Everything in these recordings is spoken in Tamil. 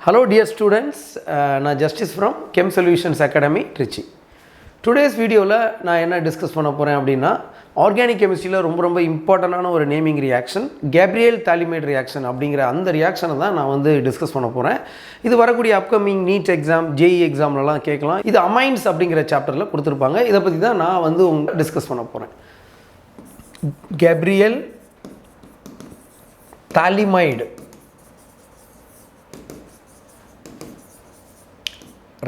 Hello dear students, நான் Justice from Chem Solutions Academy, Trichy. Today's videoவில் நான் என்ன டிஸ்கஸ் பண்ண போகிறேன் அப்படின்னா ஆர்கானிக் கெமிஸ்ட்ரியில் ரொம்ப இம்பார்ட்டண்டான ஒரு நேமிங் ரியாக்ஷன் கேப்ரியல் தாலிமைட் ரியாக்ஷன் அப்படிங்கிற அந்த ரியாக்ஷனை தான் நான் வந்து டிஸ்கஸ் பண்ண போகிறேன். இது வரக்கூடிய அப்கமிங் நீட் எக்ஸாம் ஜேஇ எக்ஸாம்லலாம் கேட்கலாம். இது அமைன்ஸ் அப்படிங்கிற சாப்டரில் கொடுத்துருப்பாங்க. இதை பற்றி தான் நான் வந்து உங்களை டிஸ்கஸ் பண்ண போகிறேன். கேப்ரியல் தாலிமைடு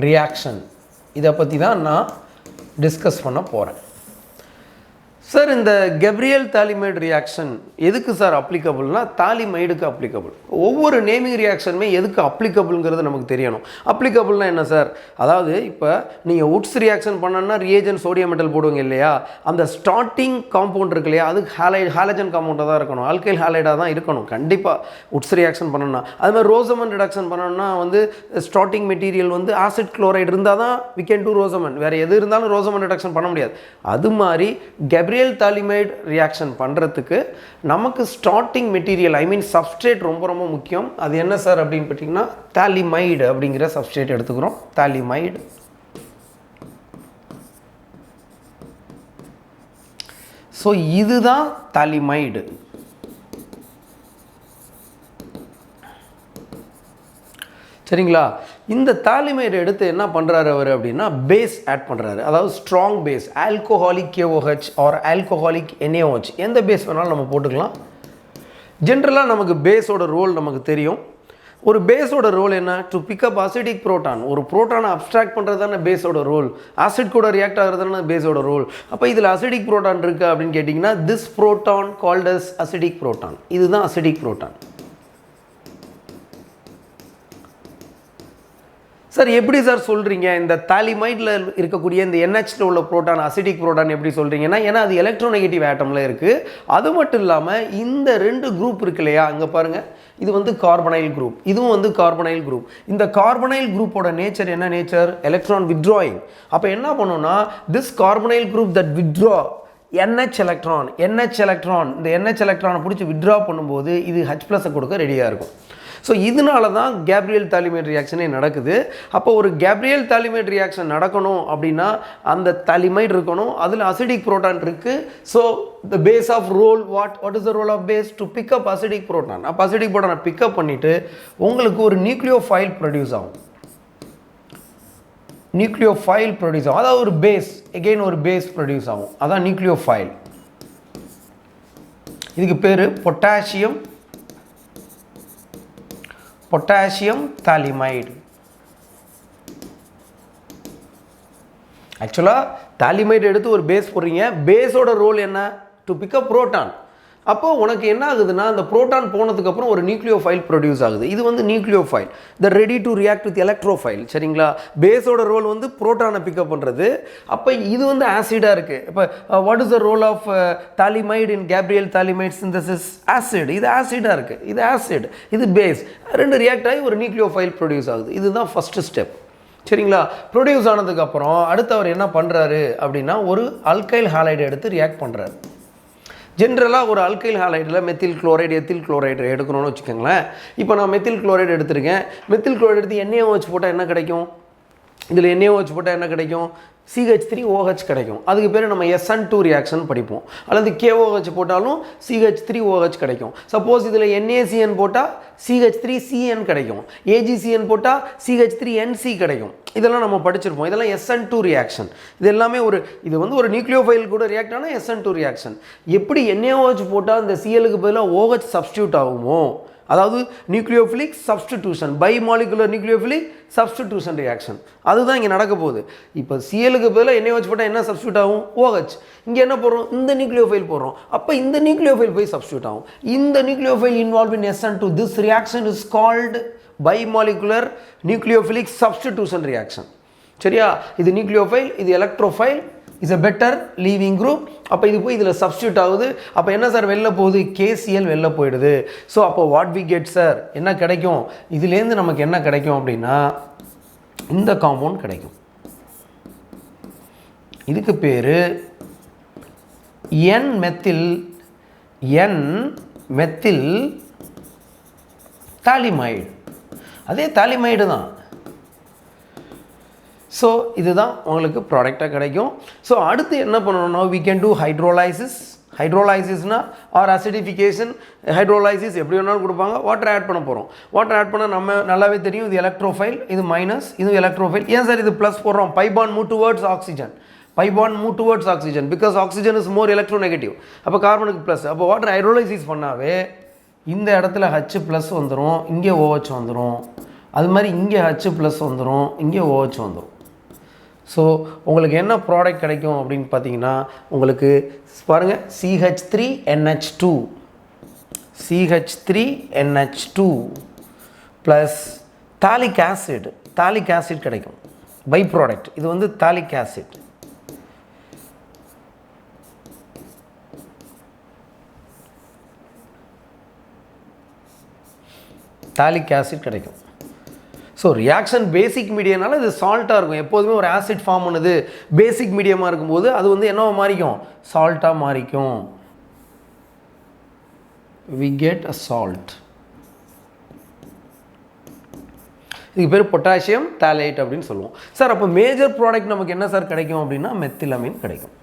ரியாக்ஷன் இதை பற்றி தான் நான் டிஸ்கஸ் பண்ண போகிறேன். சார், இந்த கேப்ரியல் தாலிமைடு ரியாக்ஷன் எதுக்கு சார் அப்ளிகபிள்னா தாலிமைடுக்கு அப்ளிகபிள். ஒவ்வொரு நேமிங் ரியாக்ஷனுமே எதுக்கு அப்ளிகபிள்ங்கிறது நமக்கு தெரியணும். அப்ளிகபிள்னா என்ன சார்? அதாவது இப்போ நீங்கள் உட்ஸ் ரியாக்ஷன் பண்ணணும்னா ரியேஜன் சோடியம் மெட்டல் போடுவீங்க இல்லையா, அந்த ஸ்டார்டிங் காம்பவுண்ட் இருக்கு இல்லையா, அது ஹாலஜன் காம்பவுண்டாக தான் இருக்கணும், ஆல்கைல் ஹாலைடாக தான் இருக்கணும் கண்டிப்பாக உட்ஸ் ரியாக்ஷன் பண்ணணும்னா. அது மாதிரி ரோசமன் ரிடக்ஷன் பண்ணணும்னா வந்து ஸ்டார்டிங் மெட்டீரியல் வந்து ஆசிட் குளோரைடு இருந்தால் தான் வி கேன் டூ ரோசமன். வேறு எது இருந்தாலும் ரோசமன் ரிடக்ஷன் பண்ண முடியாது. அது மாதிரி கேப்ரியல் தாலிமைடு ரியாக்ஷன் பண்ணுறதுக்கு நமக்கு ஸ்டார்டிங் மெட்டீரியல் ஐ மீன் சப்ஸ்ட்ரேட் ரொம்ப முக்கியம். அது என்ன சார் அப்படின்னு பார்த்தீங்கன்னா தாலிமைடு அப்படிங்கிற சப்ஸ்ட்ரேட் எடுத்துக்கிறோம். தாலிமைடு ஸோ இதுதான் தாலிமைடு. சரிங்களா? இந்த தாலிமைடு எடுத்து என்ன பண்ணுறாரு அவர் அப்படின்னா பேஸ் ஆட் பண்ணுறாரு. அதாவது strong base, alcoholic KOH or alcoholic NaOH எந்த பேஸ் வேணாலும் நம்ம போட்டுக்கலாம். ஜென்ரலாக நமக்கு பேஸோட ரோல் நமக்கு தெரியும். ஒரு பேஸோட ரோல் என்ன? To pick up acidic proton. ஒரு புரோட்டானை அப்ஸ்ட்ராக்ட் பண்ணுறது தானே பேஸோட ரோல். ஆசிட் கூட ரியாக்ட் ஆகிறது தானே பேஸோட ரோல். அப்போ இதில் அசிடிக் புரோட்டான் இருக்குது அப்படின்னு கேட்டிங்கன்னா this proton called as acidic proton. இதுதான் அசிடிக் புரோட்டான். சார், எப்படி சார் சொல்கிறீங்க இந்த தாலிமைடில் இருக்கக்கூடிய இந்த NH உள்ள புரோட்டான் அசிடிக் புரோட்டான் எப்படி சொல்கிறீங்கன்னா, ஏன்னா அது எலக்ட்ரோநெகட்டிவ் ஆட்டமில் இருக்குது. அது மட்டும் இல்லாமல் இந்த ரெண்டு குரூப் இருக்கு இல்லையா, அங்கே பாருங்கள், இது வந்து கார்பனைல் குரூப், இதுவும் வந்து கார்பனைல் குரூப். இந்த கார்பனைல் குரூப்போட நேச்சர் என்ன நேச்சர்? Electron withdrawing. அப்போ என்ன பண்ணோம்னா this carbonyl group that withdraw NH electron இந்த NH எலக்ட்ரானை பிடிச்சி வித்ட்ரா பண்ணும்போது இது H+ கொடுக்க ரெடியாக இருக்கும். ஸோ இதனால தான் கேப்ரியல் தாலிமைடு ரியாக்ஷனே நடக்குது. அப்போ ஒரு கேப்ரியல் தாலிமைடு ரியாக்ஷன் நடக்கணும் அப்படின்னா அந்த தாலிமைடு இருக்கணும், அதில் அசிடிக் புரோட்டான் இருக்குது. So the base of role what is the role of base? To pick up acidic proton. அப்போ அசிடிக் புரோட்டானை பிக்கப் பண்ணிவிட்டு உங்களுக்கு ஒரு நியூக்ளியோஃபைல் ப்ரொடியூஸ் ஆகும். நியூக்ளியோஃபைல் ப்ரொடியூஸ் ஆகும், அதாவது ஒரு பேஸ், எகெயின் ஒரு பேஸ் ப்ரொடியூஸ் ஆகும். அதான் நியூக்ளியோஃபைல். இதுக்கு பேர் பொட்டாசியம் தாலிமைடு. ஆக்சுவலாக தாலிமைடு எடுத்து ஒரு பேஸ் போடுறீங்க, பேஸோட ரோல் என்ன? To pick up proton. அப்போ உனக்கு என்ன ஆகுதுன்னா அந்த புரோட்டான் போனதுக்கப்புறம் ஒரு நியூக்ளியோஃபைல் ப்ரொடியூஸ் ஆகுது. இது வந்து nucleophile, the ready to react with electrophile. சரிங்களா? பேஸோட ரோல் வந்து புரோட்டானை பிக்கப் பண்ணுறது. அப்போ இது வந்து ஆசிடாக இருக்குது. இப்போ what is the role of phthalimide in Gabriel phthalimide synthesis? Acid. இது ஆசிடாக இருக்குது, இது ஆசிட், இது பேஸ். ரெண்டு ரியாக்ட் ஆகி ஒரு நியூக்ளியோஃபைல் ப்ரொடியூஸ் ஆகுது. இதுதான் ஃபஸ்ட்டு ஸ்டெப். சரிங்களா? ப்ரொடியூஸ் ஆனதுக்கப்புறம் அடுத்து அவர் என்ன பண்ணுறாரு அப்படின்னா ஒரு அல்கைல் ஹாலைடு எடுத்து ரியாக்ட் பண்ணுறாரு. ஜென்ரலாக ஒரு அல்கைல் ஹாலைடில் மெத்தில் குளோரைடு எத்தில் குளோரைடு எடுக்கணும்னு வச்சுக்கோங்களேன். இப்போ நான் மெத்தில் குளோரைடு எடுத்திருக்கேன். மெத்தில் குளோரைடு எடுத்து NaOH போட்டால் என்ன கிடைக்கும்? இதில் NaOH போட்டால் என்ன கிடைக்கும்? CH3OH கிடைக்கும். அதுக்கு பேர் நம்ம SN2 ரியாக்ஷன் படிப்போம். அல்லது KOH போட்டாலும் CH3OH கிடைக்கும். சப்போஸ் இதில் NaCN போட்டால் CH3CN கிடைக்கும். AgCN போட்டால் CH3NC கிடைக்கும். இதெல்லாம் நம்ம படிச்சிருப்போம். இதெல்லாம் SN2 ரியாக்ஷன். இது எல்லாமே இது வந்து ஒரு நியூக்ளியோஃபைல் கூட ரியாக்ட் ஆனால் SN2 ரியாக்ஷன். எப்படி NaOH போட்டால் இந்த Clக்கு பதிலாக OH சப்ஸ்டியூட் ஆகுமோ, அதாவது nucleophilic substitution, bimolecular nucleophilic substitution reaction, அதுதான் இங்கே நடக்க போகுது. இப்போ Clக்கு பதிலாக NaOH போட்டால் என்ன சப்ஸ்டியூட் ஆகும்? OH. இங்கே என்ன போடுறோம்? இந்த நியூக்ளியோஃபைல் போடுறோம். அப்போ இந்த நியூக்ளியோஃபைல் போய் சப்ஸ்டியூட் ஆகும். இந்த nucleophile involve in SN2. This reaction is called bimolecular nucleophilic substitution reaction. சரியா? இது நியூக்ளியோஃபைல், இது electrophile, is a better leaving group. அப்போ இது போய் இதில் சப்ஸ்டியூட் ஆகுது. அப்போ என்ன சார் வெளில போகுது? KCl வெளில போயிடுது. ஸோ அப்போ வாட் வி கெட் சார்? என்ன கிடைக்கும்? இதுலேருந்து நமக்கு என்ன கிடைக்கும் அப்படின்னா இந்த காம்பவுண்ட் கிடைக்கும். இதுக்கு பேர் N மெத்தில் தாலிமைடு. அதே தாலிமைடு தான். ஸோ இதுதான் உங்களுக்கு ப்ராடக்டாக கிடைக்கும். ஸோ அடுத்து என்ன பண்ணணும்னா we can do hydrolysis. ஹைட்ரோலைசிஸ்னா ஆர் அசிடிஃபிகேஷன். ஹைட்ரோலைசிஸ் எப்படி வேணாலும் கொடுப்பாங்க. வாட்டர் ஆட் பண்ண போகிறோம். வாட்டர் ஆட் பண்ணால் நம்ம நல்லாவே தெரியும், இது எலக்ட்ரோஃபைல், இது மைனஸ், இது எலக்ட்ரோஃபைல். ஏன் சார் இது ப்ளஸ் போடுறோம்? By bond move towards oxygen. By bond move towards oxygen because oxygen is more electronegative. அப்போ கார்பனுக்கு ப்ளஸ். அப்போ வாட்டர் ஹைட்ரோலைசிஸ் பண்ணாவே இந்த இடத்துல ஹச் ப்ளஸ் வந்துடும், இங்கே OH வந்துடும். அது மாதிரி இங்கே ஹச் ப்ளஸ் வந்துடும், இங்கே OH வந்துடும். ஸோ உங்களுக்கு என்ன ப்ராடக்ட் கிடைக்கும் அப்படின்னு பார்த்தீங்கன்னா, உங்களுக்கு பாருங்கள் CH3NH2 CH3NH2 plus phthalic acid. Phthalic acid கிடைக்கும் பை ப்ராடக்ட். இது வந்து தாலிக் ஆசிட். தாலிக் ஆசிட் கிடைக்கும். ஸோ ரியாக்ஷன் பேசிக் மீடியனால இது சால்ட்டாக இருக்கும். எப்போதுமே ஒரு ஆசிட் ஃபார்ம் பண்ணுது பேசிக் மீடியமாக இருக்கும்போது அது வந்து என்னவா மாறிக்கும்? சால்ட்டாக மாறிக்கும். we get a salt. இதுக்கு பேர் பொட்டாசியம் தாலேட் அப்படின்னு சொல்லுவோம். சார் அப்போ மேஜர் ப்ராடக்ட் நமக்கு என்ன சார் கிடைக்கும் அப்படின்னா மெத்திலமின் கிடைக்கும்.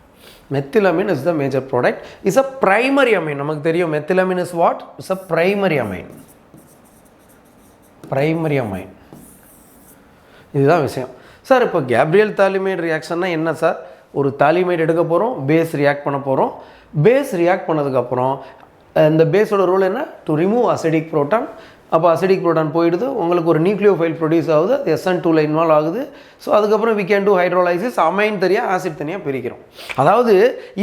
Methylamine is the major product. Is a primary amine. நமக்கு தெரியும் methylamine is what? Is a primary amine. Primary amine. இதுதான் விஷயம். சார் இப்போ கேப்ரியல் தாலிமைடு ரியாக்ஷன்னா என்ன சார்? ஒரு தாலிமைடு எடுக்க போகிறோம், பேஸ் ரியாக்ட் பண்ண போகிறோம். பேஸ் ரியாக்ட் பண்ணதுக்கப்புறம் இந்த பேஸோட ரோல் என்ன? To remove acidic proton. அப்போ அசிடிக் புரோட்டான் போயிடுது, உங்களுக்கு ஒரு நியூக்ளியோஃபைல் ப்ரொடியூஸ் ஆகுது, அது SN2ல இன்வால்வ் ஆகுது. ஸோ அதுக்கப்புறம் we can do hydrolysis. Amine தனியாக ஆசிட் தனியாக பிரிக்கிறோம். அதாவது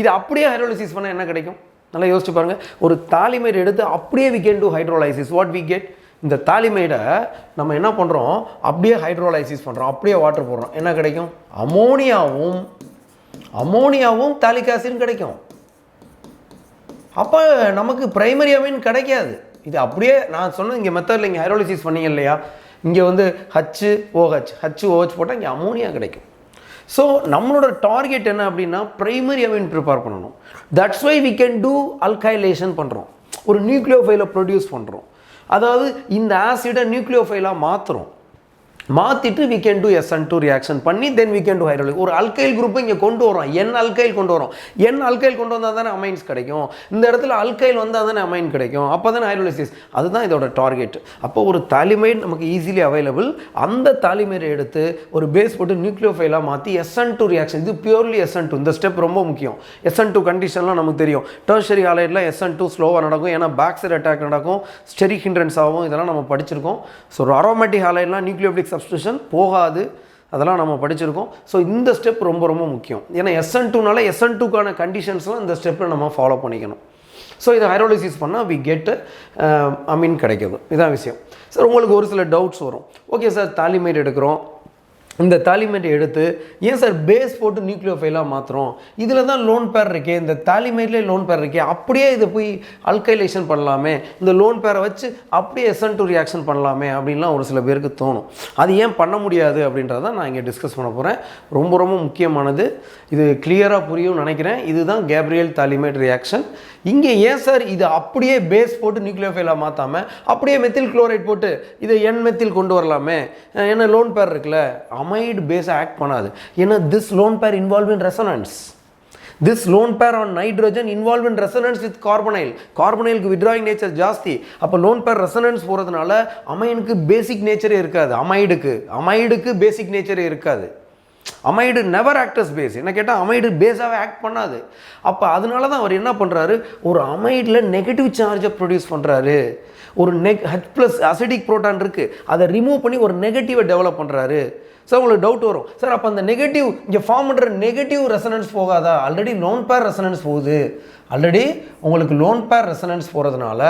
இது அப்படியே ஹைட்ரோலைசிஸ் பண்ணால் என்ன கிடைக்கும்? நல்லா யோசிச்சு பாருங்கள். ஒரு தாலிமைடு எடுத்து அப்படியே we can do hydrolysis. What we get? இந்த தாலிமைடை நம்ம என்ன பண்ணுறோம்? அப்படியே ஹைட்ரோலைசிஸ் பண்ணுறோம், அப்படியே வாட்டர் போடுறோம். என்ன கிடைக்கும்? அமோனியாவும் தாலிக் ஆசிடும் கிடைக்கும். அப்போ நமக்கு பிரைமரி அமைன் கிடைக்காது. இது அப்படியே நான் சொன்ன இங்கே மெத்தடில் இங்கே ஹைட்ரோலைசிஸ் பண்ணீங்க இல்லையா, இங்கே வந்து HOH போட்டால் இங்கே அமோனியா கிடைக்கும். ஸோ நம்மளோட டார்கெட் என்ன அப்படின்னா பிரைமரி அமைன் ப்ரிப்பேர் பண்ணணும். That's why we can do alkylation பண்ணுறோம். ஒரு நியூக்ளியோஃபைலை ப்ரொடியூஸ் பண்ணுறோம். அதாவது இந்த ஆசிடை நியூக்ளியோஃபைலாக மாற்றிட்டு we can do SN2 reaction பண்ணி தென் we can do ஹைட்ரோலைசிஸ். ஒரு அல்கைல் குரூப்பை இங்கே கொண்டு வரோம், அல்கைல் கொண்டு வரோம். அல்கைல் கொண்டு வந்தால் தானே அமைன்ஸ் கிடைக்கும். இந்த இடத்துல அல்கைல் வந்தால் தானே அமைன் கிடைக்கும். அப்போ தானே ஹைட்ரோலைசிஸ். அதுதான் இதோட டார்கெட். அப்போ ஒரு தாலிமைடு நமக்கு ஈஸிலி அவைலபிள். அந்த தாலிமைடை எடுத்து ஒரு பேஸ் போட்டு நியூக்ளியோஃபைலாக மாற்றி SN2 ரியாக்ஷன். இது பியூர்லி SN2. இந்த ஸ்டெப் ரொம்ப முக்கியம். SN2 கண்டிஷன்லாம் நமக்கு தெரியும். டெர்ஷரி ஹாலைடில் SN2 ஸ்லோவாக நடக்கும், ஏன்னா பேக்சைட் அட்டாக் நடக்கும், ஸ்டெரிக் ஹிண்ட்ரன்ஸ் ஆகும். இதெல்லாம் நம்ம படிச்சிருக்கோம். ஸோ அரோமேட்டிக் ஹாலைட்லாம் நியூக்ளியோஃபிலிக் சப்ஸ்டியூஷன் போகாது, அதெல்லாம் நம்ம படிச்சிருக்கோம். ஸோ இந்த ஸ்டெப் ரொம்ப ரொம்ப முக்கியம். ஏன்னா SN2னால SN2க்கான கண்டிஷன்ஸ்லாம் இந்த ஸ்டெப்பில் நம்ம ஃபாலோ பண்ணிக்கணும். ஸோ இதை ஹைட்ரோலைசிஸ் பண்ணால் we get அமீன் கிடைக்குது. இதான் விஷயம். சார் உங்களுக்கு ஒரு சில டவுட்ஸ் வரும். ஓகே சார், தாலிமைடு எடுக்கிறோம், இந்த தாலிமைடை எடுத்து ஏன் சார் பேஸ் போட்டு நியூக்ளியோஃபைலாக மாற்றுறோம்? இதில் தான் லோன் பேர் இருக்கே, இந்த தாலிமைட்லேயே லோன் பேர் இருக்கே, அப்படியே இதை போய் அல்கைலேஷன் பண்ணலாமே, இந்த லோன் பேரை வச்சு அப்படியே SN2 ரியாக்ஷன் பண்ணலாமே அப்படின்லாம் ஒரு சில பேருக்கு தோணும். அது ஏன் பண்ண முடியாது அப்படின்றத நான் இங்கே டிஸ்கஸ் பண்ண போகிறேன். ரொம்ப ரொம்ப முக்கியமானது. இது கிளியராக புரியும்னு நினைக்கிறேன். இதுதான் கேப்ரியல் தாலிமைடு ரியாக்ஷன். இங்கே ஏன் சார் இது அப்படியே பேஸ் போட்டு நியூக்ளியோஃபைலாக மாற்றாமல் அப்படியே மெத்தில் குளோரைட் போட்டு இதை மெத்தில் கொண்டு வரலாமே? ஏன்னா லோன் பேர் இருக்குல்ல, அமைடு பேஸை ஆக்ட் பண்ணாது. ஏன்னா this lone pair involve in resonance. This lone pair on nitrogen involve in resonance with carbonyl. கார்பனைலுக்கு வித்ராயிங் நேச்சர் ஜாஸ்தி. அப்போ லோன் பேர் ரெசனன்ஸ் போகிறதுனால அமைனுக்கு பேசிக் நேச்சரே இருக்காது. அமைடுக்கு பேசிக் நேச்சரே இருக்காது. Amide never acts as base. என்ன கேட்டால் அமைடு பேஸாகவே ஆக்ட் பண்ணாது. அப்போ அதனால தான் அவர் என்ன பண்ணுறாரு, ஒரு அமைடில் நெகட்டிவ் சார்ஜை ப்ரொடியூஸ் பண்ணுறாரு. ஒரு H+ அசிடிக் புரோட்டான் இருக்குது, அதை ரிமூவ் பண்ணி ஒரு நெகட்டிவை டெவலப் பண்ணுறாரு. சார் உங்களுக்கு டவுட் வரும், சார் அப்போ அந்த நெகட்டிவ் இங்கே ஃபார்ம் பண்ணுற நெகட்டிவ் ரெசனன்ஸ் போகாதா? ஆல்ரெடி லோன் பேர் ரெசனன்ஸ் போகுது. ஆல்ரெடி உங்களுக்கு லோன் பேர் ரெசனன்ஸ் போகிறதுனால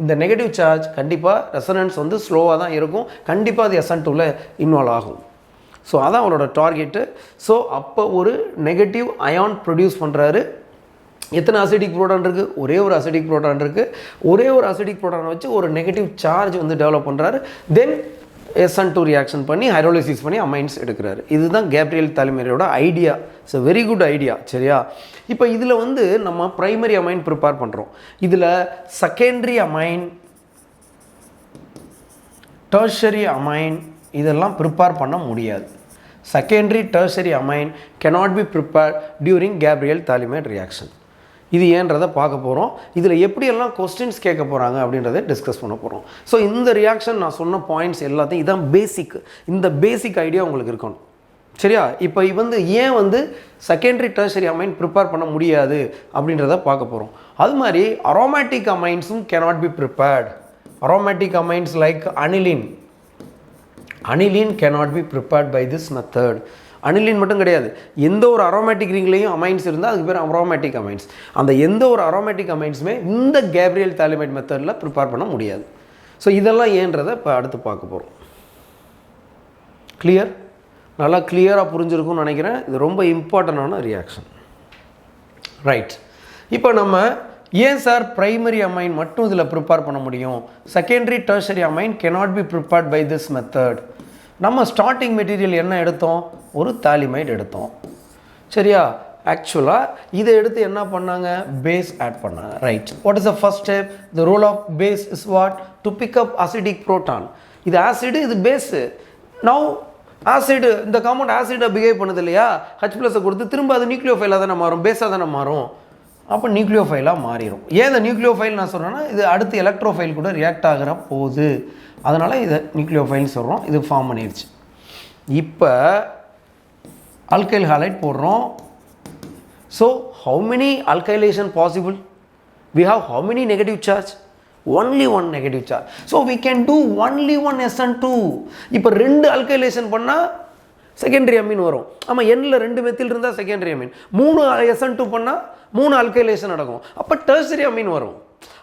இந்த நெகட்டிவ் சார்ஜ் கண்டிப்பாக ரெசனன்ஸ் வந்து ஸ்லோவாக தான் இருக்கும். கண்டிப்பாக அது SN2ல இன்வால்வ் ஆகும். ஸோ அதான் அவரோட டார்கெட்டு. ஸோ அப்போ ஒரு நெகட்டிவ் அயான் ப்ரொடியூஸ் பண்ணுறாரு. எத்தனை அசிடிக் புரோட்டான் இருக்குது? ஒரே ஒரு அசிடிக் புரோட்டான் இருக்குது. ஒரே ஒரு அசிடிக் புரோட்டானை வச்சு ஒரு நெகட்டிவ் சார்ஜ் வந்து டெவலப் பண்ணுறாரு. தென் SN2 ரியாக்ஷன் பண்ணி ஹைட்ரோலைசிஸ் பண்ணி அமைன்ஸ் எடுக்கிறாரு. இதுதான் கேப்ரியல் தாலிமைடோட ஐடியா. It's a very good idea. சரியா? இப்போ இதில் வந்து நம்ம பிரைமரி அமைன் ப்ரிப்பேர் பண்ணுறோம். இதில் செகண்டரி அமைன் டெர்ஷரி அமைன் இதெல்லாம் ப்ரிப்பேர் பண்ண முடியாது. Secondary tertiary amine cannot be prepared during Gabriel Pthalimide reaction. இது ஏன்றதை பார்க்க போகிறோம். இதில் எப்படியெல்லாம் கொஸ்டின்ஸ் கேட்க போகிறாங்க அப்படின்றத டிஸ்கஸ் பண்ண போகிறோம். ஸோ இந்த ரியாக்ஷன் நான் சொன்ன பாயிண்ட்ஸ் எல்லாத்தையும் இதான் பேசிக். இந்த பேசிக் ஐடியா உங்களுக்கு இருக்கணும். சரியா? இப்போ ஏன் செகண்டரி டெர்ஷரி அமைன் ப்ரிப்பேர் பண்ண முடியாது அப்படின்றத பார்க்க போகிறோம். அது மாதிரி அரோமேட்டிக் அமைன்ஸும் cannot be prepared. Aromatic amines like aniline cannot be prepared by this method. Aniline மட்டும் கிடையாது, எந்த ஒரு அரோமேட்டிக் ரிங்லேயும் அமைன்ஸ் இருந்தால் அதுக்கு பேர் அரோமேட்டிக் அமைன்ஸ். அந்த எந்த ஒரு அரோமேட்டிக் அமைன்ஸுமே இந்த கேப்ரியல் தாலிமைட் மெத்தடில் ப்ரிப்பேர் பண்ண முடியாது. ஸோ இதெல்லாம் ஏன்றதை இப்போ அடுத்து பார்க்க போகிறோம். கிளியர்? நல்லா கிளியராக புரிஞ்சிருக்கும்னு நினைக்கிறேன். இது ரொம்ப இம்பார்ட்டண்டான ரியாக்ஷன். ரைட். இப்போ நம்ம ஏன் சார் ப்ரைமரி அமைன் மட்டும் இதில் ப்ரிப்பேர் பண்ண முடியும், secondary tertiary amine cannot be prepared by this method? நம்ம ஸ்டார்டிங் மெட்டீரியல் என்ன எடுத்தோம்? ஒரு தாலிமைட் எடுத்தோம். சரியா? ஆக்சுவலாக இதை எடுத்து என்ன பண்ணாங்க? பேஸ் ஆட் பண்ணாங்க. Right. What is the first step? The role of base is what? To pick up acidic proton. இது ஆசிடு, இது பேஸு. நவ் ஆசிடு, இந்த காம்பவுண்ட் ஆசிடாக பிஹேவ் பண்ணுது இல்லையா? H+ கொடுத்து திரும்ப அது நியூக்ளியோஃபைலாக தானே மாறும், பேஸாக தானே மாறும். அப்போ நியூக்ளியோஃபைலாக மாறிடும். ஏன் இந்த நியூக்ளியோஃபைல் நான் சொல்கிறேன்னா, இது அடுத்து எலக்ட்ரோஃபைல் கூட ரியாக்ட் ஆகிற போகுது, அதனால் இதை நியூக்ளியோஃபைல்னு சொல்கிறோம். இது ஃபார்ம் பண்ணிடுச்சு. இப்போ அல்கைல் ஹாலைட் போடுறோம். So how many alkylation possible? We have how many negative charge? Only one negative charge. So we can do only one SN2. இப்போ 2 அல்கைலேஷன் பண்ணால் செகண்டரி அமீன் வரும். ஆமாம், எண்ணில் 2 மெத்தில் இருந்தால் செகண்டரி அமீன். 3 SN2 பண்ணால் 3 அல்கைலேஷன் நடக்கும். அப்போ டெர்ஷரி அமீன் வரும்.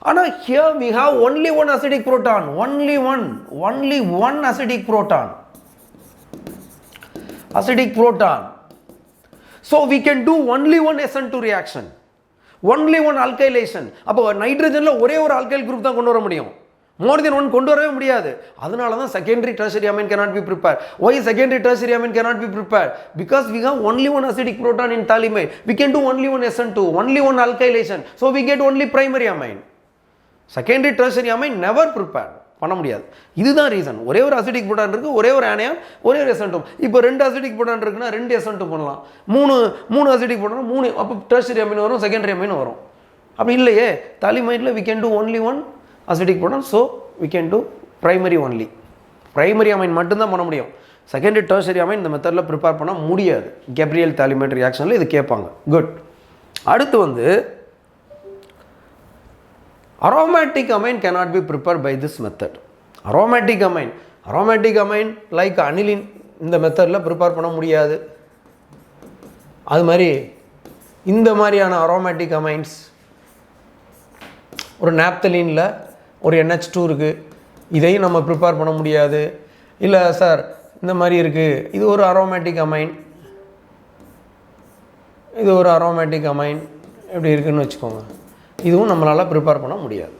ஆனால் here we have only one acidic proton. only one acidic proton. So we can do only one SN2 reaction, only one alkylation. அப்போ நைட்ரஜன்ல ஒரே ஒரு alkyl group தான் கொண்டு வர முடியும், more than one கொண்டு வரவே முடியாது. அதனால தான் secondary tertiary amine cannot be prepared. Why secondary tertiary amine cannot be prepared? Because we have only one acidic proton in phthalimide. We can do only one SN2, only one alkylation. So we get only primary amine. Secondary tertiary amine never prepared பண்ண முடியாது. இதுதான் ரீசன். ஒரே ஒரு அசிடிக் புரோட்டான் இருக்குது, ஒரே ஒரு ஆனியான், ஒரே ஒரு SN2. இப்போ 2 அசிடிக் புரோட்டான் இருக்குன்னா 2 SN2 பண்ணலாம். 3 அசிடிக் புரோட்டான் 3, அப்போ டெர்ஷரி அமீன் வரும், செகண்டரி அமீன் வரும். அப்படி இல்லையே, தாலிமைடில் we can do only one acidic proton, so we can do primary only. Primary amine மட்டும்தான் பண்ண முடியும். செகண்டரி டெர்ஷரி அமீன் இந்த மெத்தடில் ப்ரிப்பேர் பண்ண முடியாது. கேப்ரியல் தாலிமைட் ரியாக்ஷனில் இது கேட்பாங்க. குட். அடுத்து aromatic amine cannot be prepared by this method. Aromatic amine like aniline இந்த மெத்தடில் ப்ரிப்பேர் பண்ண முடியாது. அது மாதிரி இந்த மாதிரியான aromatic amines, ஒரு நாப்தலீனில் ஒரு NH2 இருக்குது, இதையும் நம்ம ப்ரிப்பேர் பண்ண முடியாது. இல்லை சார் இந்த மாதிரி இருக்குது, இது ஒரு அரோமேட்டிக் அமைன், இது ஒரு அரோமேட்டிக் அமைன் எப்படி இருக்குதுன்னு வச்சுக்கோங்க. இதுவும் நம்மளால் ப்ரிப்பேர் பண்ண முடியாது.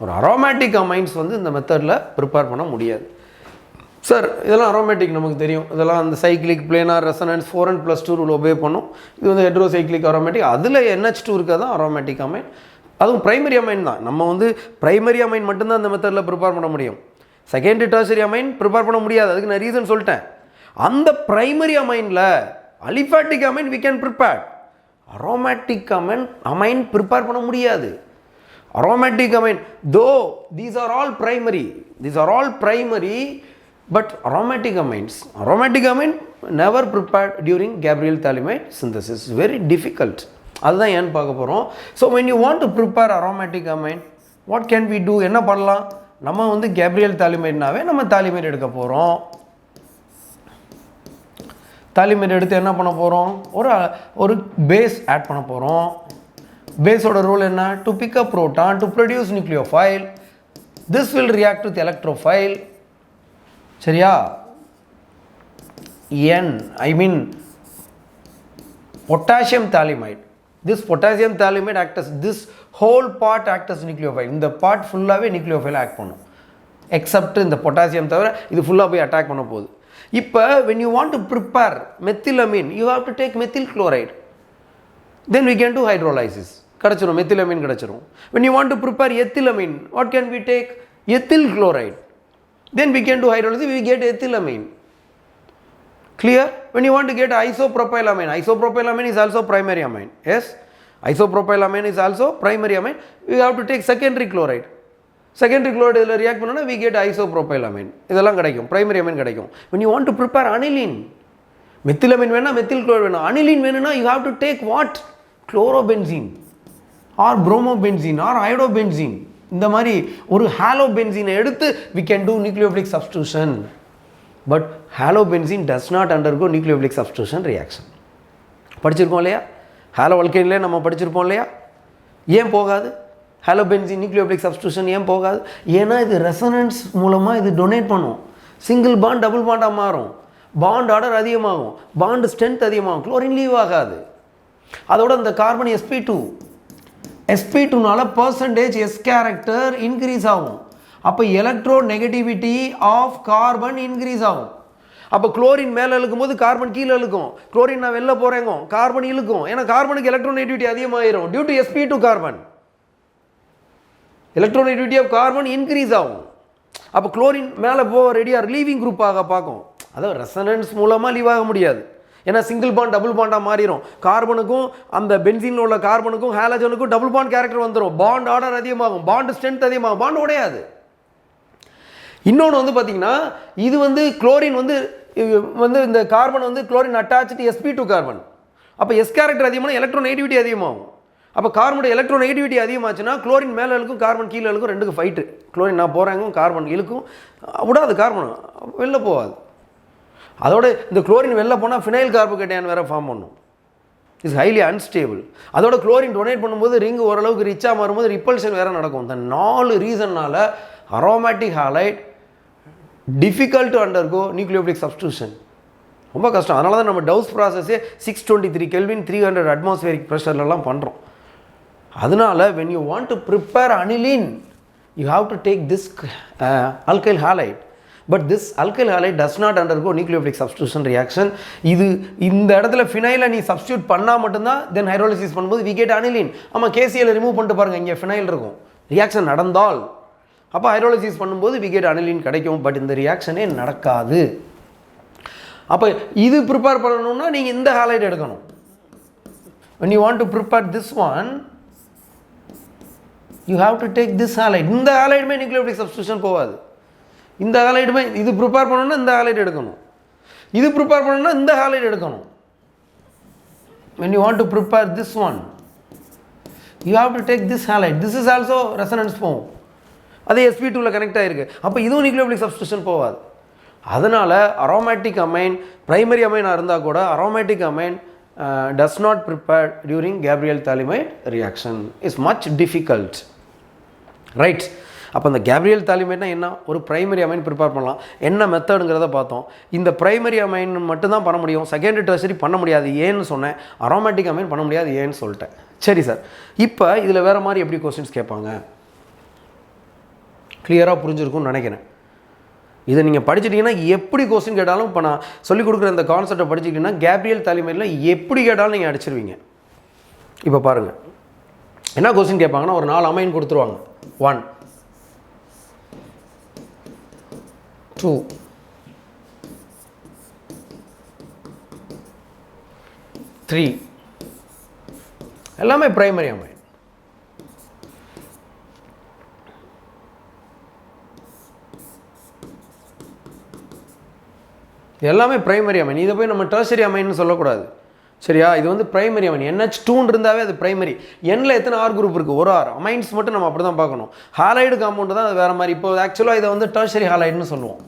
ஒரு அரோமேட்டிக் அமைன்ஸ் இந்த மெத்தடில் ப்ரிப்பேர் பண்ண முடியாது. சார் இதெல்லாம் அரோமேட்டிக் நமக்கு தெரியும், இதெல்லாம் அந்த cyclic planar resonance 4n+2 rule obey பண்ணும். இது ஹெட்ரோசைக்ளிக் அரோமேட்டிக், அதில் NH2 இருக்க தான் அரோமேட்டிக் அமைன். அதுவும் பிரைமரி அமைன் தான். நம்ம பிரைமரி அமைன் மட்டும்தான் இந்த மெத்தடில் ப்ரிப்பேர் பண்ண முடியும். செகண்டரி டெர்ஷரி அமைன் ப்ரிப்பேர் பண்ண முடியாது. அதுக்கு நான் ரீசன் சொல்லிட்டேன். அந்த பிரைமரி அமைனில் aliphatic amine we can prepare. Aromatic amine prepare பண்ண முடியாது. Aromatic amine though these are all primary, but aromatic amine never prepared during Gabriel Pthalimide synthesis. Very difficult. அதுதான் ஏன்னு பார்க்க போகிறோம். So when you want to prepare aromatic amine, what can we do? என்ன பண்ணலாம்? நம்ம கேப்ரியல் தாலிமைட்னாவே நம்ம தாலிமைட் எடுக்க போகிறோம். தாலிமைட் எடுத்து என்ன பண்ண போகிறோம்? ஒரு பேஸ் ஆட் பண்ண போகிறோம். பேஸோட ரோல் என்ன? To pick up proton to produce nucleophile. This will react with electrophile. சரியா? potassium phthalimide. This potassium phthalimide acts as, this whole part acts as nucleophile. இந்த பார்ட் ஃபுல்லாகவே நியூக்ளியோஃபைல் ஆக்ட் பண்ணும். எக்ஸப்ட் இந்த பொட்டாசியம் தவிர இது ஃபுல்லாக போய் அட்டாக் பண்ண போகுது. இப்போ when you want to prepare methylamine, you have to take methyl chloride. Then we can do hydrolysis. கிடச்சிரும், மெத்திலமீன் கிடச்சிரும். When you want to prepare ethylamine, what can we take? Ethyl chloride. Then we can do hydrolysis, we get ethylamine. Clear? When you want to get isopropylamine, isopropylamine is also primary amine. Yes? Isopropylamine is also primary amine. We have to take secondary chloride. Secondary chloride இதில் react பண்ணோன்னா we get isopropylamine. இதெல்லாம் கிடைக்கும், primary amine கிடைக்கும். When you want to prepare aniline, methylamine வேணா methyl chloride வேணா, aniline வேணும்னா you have to take what? Chlorobenzene or bromobenzene or iodobenzene. இந்த மாதிரி ஒரு halobenzene எடுத்து we can do nucleophilic substitution. But halobenzene does not undergo nucleophilic substitution reaction. படிச்சிருக்கோம் இல்லையா? ஹாலோ அல்கைன்ல நம்ம படிச்சிருப்போம் இல்லையா? ஏன் போகாது? halobenzene nucleophilic substitution ஏன் போகாது? ஏன்னா இது ரெசனன்ஸ் மூலமாக இது டொனேட் பண்ணும். சிங்கிள் பாண்ட் டபுள் பாண்டாக மாறும், பாண்ட் ஆர்டர் அதிகமாகும், பாண்ட் ஸ்ட்ரென்த் அதிகமாகும், குளோரின் லீவ் ஆகாது. அதோட இந்த கார்பன் sp2னால பர்சன்டேஜ் எஸ் கேரக்டர் இன்க்ரீஸ் ஆகும். அப்போ electronegativity of carbon increase ஆகும். அப்போ குளோரின் மேலே இழுக்கும் போது கார்பன் கீழே இழுக்கும், குளோரின் நான் வெளில போகிறேங்க கார்பன் இழுக்கும். ஏன்னா கார்பனுக்கு எலக்ட்ரோநெகட்டிவிட்டி அதிகமாகிடும் due to sp2 carbon. Electronegativity of carbon increase ஆகும். அப்போ குளோரின் மேலே ரெடியாக லீவிங் குரூப்பாக பார்க்கும். அதாவது ரெசனன்ஸ் மூலமாக லீவ் ஆக முடியாது. ஏன்னா சிங்கிள் பாண்ட் டபுள் பாண்டாக மாறிடும். கார்பனுக்கும் அந்த பென்சீனில் உள்ள கார்பனுக்கும் ஹாலஜனுக்கும் டபுள் பாண்ட் கேரக்டர் வந்துடும். பாண்ட் ஆர்டர் அதிகமாகும், பாண்ட் ஸ்ட்ரென்த் அதிகமாகும், பாண்ட் உடையாது. இன்னொன்று வந்து பார்த்தீங்கன்னா இது வந்து குளோரின் வந்து இந்த கார்பன் வந்து குளோரின் அட்டாச்சு sp2 கார்பன். அப்போ எஸ் கேரக்டர் அதிகமான எலக்ட்ரோநெகட்டிவிட்டி அதிகமாகும். அப்போ கார்பனோட எலக்ட்ரோநெகட்டிவிட்டி அதிகமாச்சுன்னா குளோரின் மேலே இழுக்கும், கார்பன் கீழே இழுக்கும், ரெண்டுக்கு ஃபைட்டு. குளோரின் நான் போகிறாங்க, கார்பன் இழுக்கும், விடாது, கார்பன் வெளில போகாது. அதோட இந்த குளோரின் வெளில போனால் ஃபினைல் கார்போகேட்டையான் வேறு ஃபார்ம் பண்ணும். Is highly unstable. அதோட குளோரின் டொனேட் பண்ணும்போது ரிங் ஓரளவுக்கு ரிச்சாக மாறும்போது ரிப்பல்ஷன் வேறு நடக்கும். இந்த 4 ரீசன்னால aromatic halide difficult to undergo nucleophilic substitution. ரொம்ப கஷ்டம். அதனால தான் நம்ம டவுஸ் ப்ராசஸே 623 Kelvin 300 atmospheric ப்ரெஷர்லாம் பண்ணுறோம். அதனால when you want to prepare aniline you have to take this alkyl halide, but this alkyl halide does not undergo nucleophilic substitution reaction. இது இந்த இடத்துல ஃபினைலை நீ சப்ஸ்டியூட் பண்ணால் மட்டும்தான் தென் ஹைட்ரோலிசிஸ் பண்ணும்போது we get aniline. ஆமாம், KCl ரிமூவ் பண்ணிட்டு பாருங்கள், இங்கே ஃபினைல் இருக்கும். ரியாக்ஷன் நடந்தால் அப்போ ஹைட்ரோலிசிஸ் பண்ணும்போது we get aniline கிடைக்கும். பட் இந்த ரியாக்ஷனே நடக்காது. அப்போ இது ப்ரிப்பேர் பண்ணணும்னா நீங்கள் இந்த ஹாலைட் எடுக்கணும். when you want to prepare this one you have to take this halide. இந்த ஹாலைடுமே நியூக்ளியோஃபிலிக் சப்ஸ்டியூஷன் போகாது. இந்த ஹாலைடுமே இது ப்ரிப்பேர் பண்ணணும்னா இந்த ஹாலைட் எடுக்கணும், இது ப்ரிப்பேர் பண்ணணும்னா இந்த ஹாலைட் எடுக்கணும். when you want to prepare this one you have to take this halide. this is also resonance form. அது sp2ல கனெக்ட் ஆகிருக்கு. அப்போ இதுவும் நியூக்ளியோஃபிலிக் சப்ஸ்டியூஷன் போகாது. அதனால் அரோமேட்டிக் அமைன் பிரைமரி அமைனாக இருந்தால் கூட aromatic amine does not prepare during Gabriel Pthalimide reaction. is much difficult. Right. அப்போ இந்த கேப்ரியல் தாலிமைட்னா என்ன? ஒரு பிரைமரி அமைன் ப்ரிப்பேர் பண்ணலாம். என்ன மெத்தடுங்கிறத பார்த்தோம். இந்த பிரைமரி அமைன் மட்டும்தான் பண்ண முடியும், செகண்டரி டெர்ஷரி பண்ண முடியாது. ஏன்னு சொன்னேன், அரோமேட்டிக் அமைன் பண்ண முடியாது ஏன்னு சொல்லிட்டேன். சரி சார், இப்போ இதில் வேறு மாதிரி எப்படி கொஸ்டின்ஸ் கேட்பாங்க? கிளியராக புரிஞ்சிருக்கும்னு நினைக்கிறேன். இதை நீங்கள் படிச்சிட்டிங்கன்னா எப்படி கொஸ்டின் கேட்டாலும், இப்போ நான் சொல்லிக் கொடுக்குற இந்த கான்செப்டை படிச்சிட்டிங்கன்னா கேப்ரியல் தாலிமைடில் எப்படி கேட்டாலும் நீங்கள் அடிச்சிருவீங்க. இப்போ பாருங்கள், என்ன கொஸ்டின் கேட்பாங்கன்னா ஒரு 4 அமைன் கொடுத்துருவாங்க. 1 2 3 எல்லாமே பிரைமரி அமைன். எல்லாமே பிரைமரி அமைன். இதை போய் நம்ம டெர்ஷரி அமைன்னு சொல்லக்கூடாது, சரியா? இது வந்து பிரைமரி அமைன். NH2 இருந்தாவே அது பிரைமரி. எண்ணில் எத்தனை ஆர் குரூப் இருக்குது? ஒரு ஆர். அமைன்ஸ் மட்டும் நம்ம அப்படி தான் பார்க்கணும். ஹாலைடு காம்பவுண்டு தான் அது வேறு மாதிரி. இப்போ ஆக்சுவலாக இதை வந்து டெர்ஷரி ஹாலைடுன்னு சொல்லுவோம்.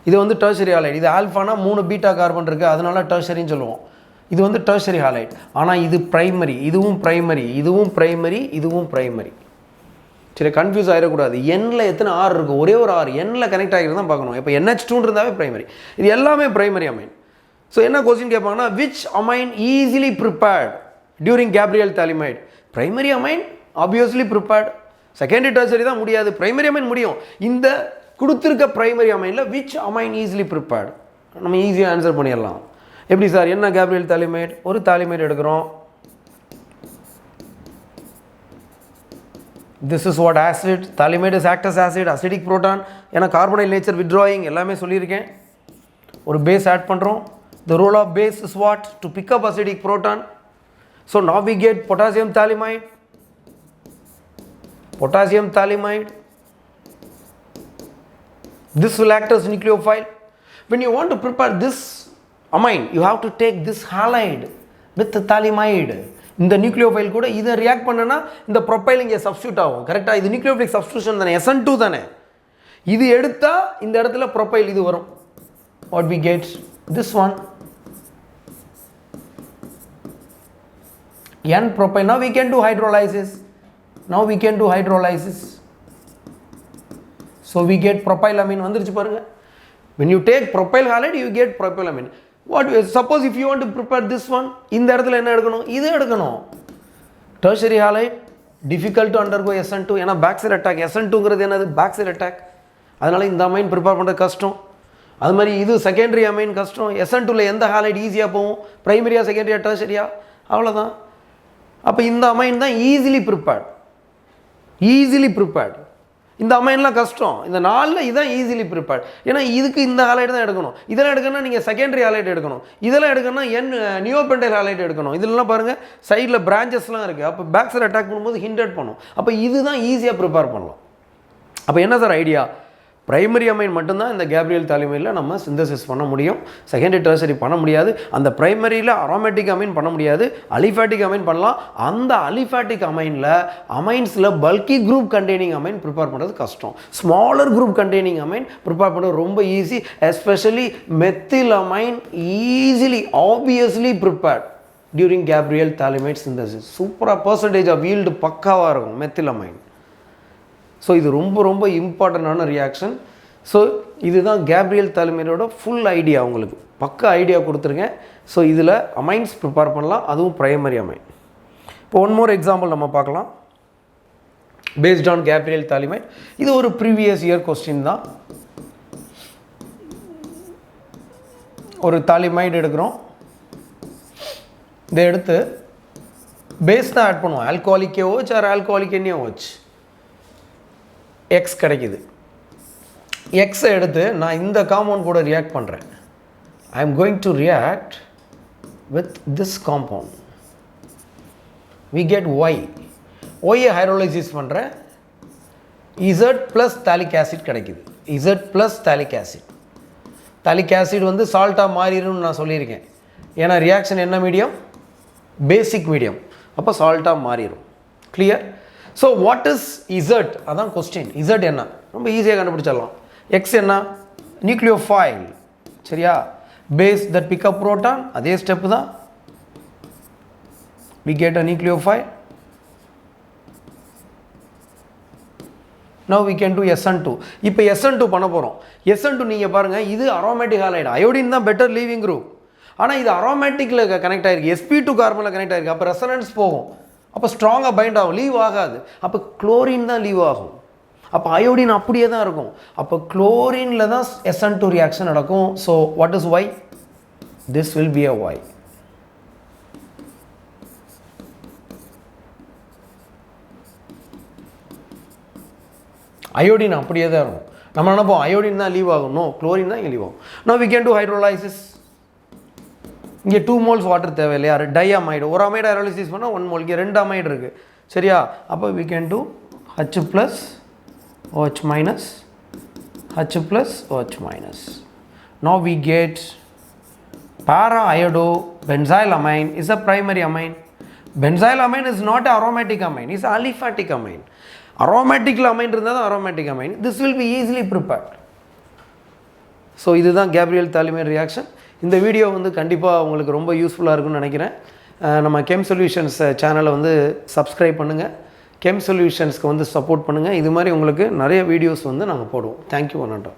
இது வந்து டெர்ஷரி ஹாலைடு. இது ஆல்ஃபானா 3 பீட்டா கார்பன் இருக்குது, அதனால டெர்ஷரின்னு சொல்லுவோம். இது வந்து டெர்ஷரி ஹாலைட். ஆனால் இது பிரைமரி, இதுவும் பிரைமரி, இதுவும் பிரைமரி, இதுவும் பிரைமரி. சரி, கன்ஃபியூஸ் ஆகிடக்கூடாது. எண்ணில் எத்தனை ஆர் இருக்குது? ஒரே ஒரு ஆர் எண்ணில் கனெக்ட் ஆகிட்டு தான் பார்க்கணும். இப்போ NH2 இருந்தாவே பிரைமரி. இது எல்லாமே பிரைமரி அமைன். ஸோ என்ன கொஸ்டின் கேட்பாங்கன்னா, which amine easily prepared during Gabriel phthalimide? Primary amine obviously prepared. Secondary tertiary தான் முடியாது, பிரைமரி அமைன் முடியும். இந்த கொடுத்துருக்க பிரைமரி அமைனில் விச் அமைன் ஈஸிலி ப்ரிப்பேர்ட் நம்ம ஈஸியாக ஆன்சர் பண்ணிடலாம். எப்படி சார்? என்ன கேப்ரியல் தாலிமைட்? ஒரு தாலிமைட் எடுக்கிறோம், This is what acid. Phthalimide is act as acid, acidic proton. ஏன்னா carbonyl nature withdrawing எல்லாமே சொல்லியிருக்கேன். ஒரு base add பண்ணுறோம். The role of base is what? To pick up acidic proton. So now we get potassium phthalimide. Potassium phthalimide. This will act as nucleophile. When you want to prepare this amine, you have to take this halide with the phthalimide. இந்த நியூக்ளியோஃபைல் கூட இதை ரியாக்ட் பண்ணனா இந்த ப்ரொபைல் இங்கே சப்ஸ்டியூட் ஆகும். கரெக்டாக இது நியூக்ளியோஃபிலிக் சப்ஸ்டியூஷன் தானே, SN2 தானே. இது எடுத்தால் இந்த இடத்துல ப்ரொபைல் இது வரும். What we get this one N propyl. Now we can do hydrolysis. So we get propylamine. வந்துருச்சு பாருங்க. When you take propyl halide, you get propylamine. What suppose if you want to prepare this one, இந்த இடத்துல என்ன எடுக்கணும், இது எடுக்கணும். Tertiary halide difficult to undergo SN2. ஏன்னா backside attack. SN2ங்கிறது என்னது, backside attack. அதனால இந்த அமைன் ப்ரிப்பேர் பண்ணுறது கஷ்டம். அது மாதிரி இது செகண்டரி அமைன் கஷ்டம். SN2ல எந்த ஹாலைட் ஈஸியாக போகும், பிரைமரியா செகண்டரியா டெர்ஷரியா, அவ்வளோதான். அப்போ இந்த அமைன் தான் ஈஸிலி ப்ரிப்பேர்ட். இந்த அமைன்லாம் கஷ்டம். இந்த நாளில் இதுதான் ஈஸிலி ப்ரிப்பேர்ட். ஏன்னா இதுக்கு இந்த ஹாலைட் தான் எடுக்கணும். இதெல்லாம் எடுக்கணும்னா நீங்கள் செகண்டரி ஹாலைட் எடுக்கணும். இதெல்லாம் எடுக்கணும்னா நியோபென்டைல் ஹாலைட் எடுக்கணும். இதெல்லாம் பாருங்கள் சைடில் பிரான்ச்சஸ்லாம் இருக்குது. அப்போ பேக் சைட் அட்டாக் பண்ணும்போது ஹிண்டட் பண்ணும். அப்போ இதுதான் ஈஸியாக ப்ரிப்பேர் பண்ணலாம். அப்போ என்ன சார் ஐடியா, பிரைமரி அமைன் மட்டும்தான் இந்த கேப்ரியல் தாலிமைடில் நம்ம சிந்தசிஸ் பண்ண முடியும். செகண்டரி டெர்ஷரி பண்ண முடியாது. அந்த பிரைமரியில் அரோமேட்டிக் அமைன் பண்ண முடியாது, அலிஃபேட்டிக் அமைன் பண்ணலாம். அந்த அலிஃபேட்டிக் அமைனில் அமைன்ஸில் bulky group containing amine prepare பண்ணுறது கஷ்டம். Smaller group containing amine prepare பண்ணுறது ரொம்ப easy. Especially methyl amine easily obviously prepared during Gabriel phthalimide synthesis. சூப்பராக பர்சன்டேஜ் ஆஃப் ஈல்டு பக்காவாக இருக்கும் மெத்தில் அமைன். ஸோ இது ரொம்ப ரொம்ப இம்பார்ட்டண்டான ரியாக்ஷன். ஸோ இதுதான் கேப்ரியல் தாலிமைடோட ஃபுல் ஐடியா, உங்களுக்கு பக்கா ஐடியா கொடுத்துருக்கேன். ஸோ இதில் அமைன்ஸ் ப்ரிப்பேர் பண்ணலாம், அதுவும் பிரைமரி அமைன். இப்போ ஒன் மோர் எக்ஸாம்பிள் நம்ம பார்க்கலாம். Based on Gabriel phthalimide. இது ஒரு ப்ரீவியஸ் இயர் கொஸ்டின் தான். ஒரு தாலிமைடு எடுக்கிறோம். இதை எடுத்து பேஸ் தான் ஆட் பண்ணுவோம். Alcoholic OH or alcoholic NaOH. X கிடைக்குது. எக்ஸை எடுத்து நான் இந்த காம்பவுண்ட் கூட ரியாக்ட் பண்ணுறேன். I am going to react with this compound. We get Y. ஒய்யை ஹைட்ரோலைசிஸ் பண்ணுறேன். இசட் ப்ளஸ் தாலிக் ஆசிட் கிடைக்குது. Z plus phthalic acid. Phthalic acid வந்து சால்ட்டாக மாறிடும்னு நான் சொல்லியிருக்கேன். ஏன்னா ரியாக்ஷன் என்ன மீடியம், பேசிக் மீடியம். அப்போ சால்ட்டாக மாறிடும். Clear? So what is Z, அதான் கொஸ்டின். இசட் என்ன, ரொம்ப ஈஸியாக கண்டுபிடிச்சிடலாம். எக்ஸ் என்ன, நியூக்ளியோஃபைல். சரியா? பேஸ் தட் பிக்கப் புரோட்டான், அதே ஸ்டெப்பு தான். we get a nucleophile. now we can do SN2. இப்போ SN2 பண்ண போகிறோம். SN2 நீங்கள் பாருங்கள், இது அரோமேட்டிக் ஹாலைடு. அயோடின் தான் பெட்டர் லீவிங் குரூப். ஆனால் இது அரோமேட்டிக்கில் கனெக்ட் ஆகிருக்கு, sp2 கார்பனில் கனெக்ட் ஆகிருக்கு. அப்போ ரெசனன்ஸ் போகும். அப்போ ஸ்ட்ராங்காக பைண்ட் ஆகும், லீவ் ஆகாது. அப்போ குளோரின் தான் லீவ் ஆகும். அப்போ அயோடின் அப்படியே தான் இருக்கும். அப்போ குளோரினில் தான் SN2 ரியாக்ஷன் நடக்கும். So what is Y, this will be a Y. Iodine அப்படியே தான் இருக்கும். நம்ம நினைப்போம் அயோடின் தான் லீவ் ஆகும். நோ, குளோரின் தான் இங்கே லீவ் ஆகும். now we can do hydrolysis. இங்கே 2 moles வாட்டர் தேவை இல்லையா, டைஅமைடு. ஒரு அமைடு ஹைட்ரோலிசிஸ் பண்ணால் 1 mole. இங்கே 2 அமைடு இருக்குது. சரியா? அப்போ we can do H plus OH minus, H plus OH minus. now we get para iodo benzyl amine is a primary amine. Benzyl amine is not an aromatic amine, it's an aliphatic amine. Aromatic amine இருந்தால் தான் aromatic amine. This will be easily prepared. So இதுதான் கேப்ரியல் தாலிமைட் ரியாக்ஷன். இந்த வீடியோ வந்து கண்டிப்பாக உங்களுக்கு ரொம்ப யூஸ்ஃபுல்லாக இருக்கும்னு நினைக்கிறேன். நம்ம கெம் சொல்யூஷன்ஸ் சேனலை வந்து சப்ஸ்கிரைப் பண்ணுங்கள். கெம் சொல்யூஷன்ஸ்க்கு வந்து சப்போர்ட் பண்ணுங்கள். இது மாதிரி உங்களுக்கு நிறைய வீடியோஸ் வந்து நாங்கள் போடுவோம். தேங்க்யூ. வணக்கம்.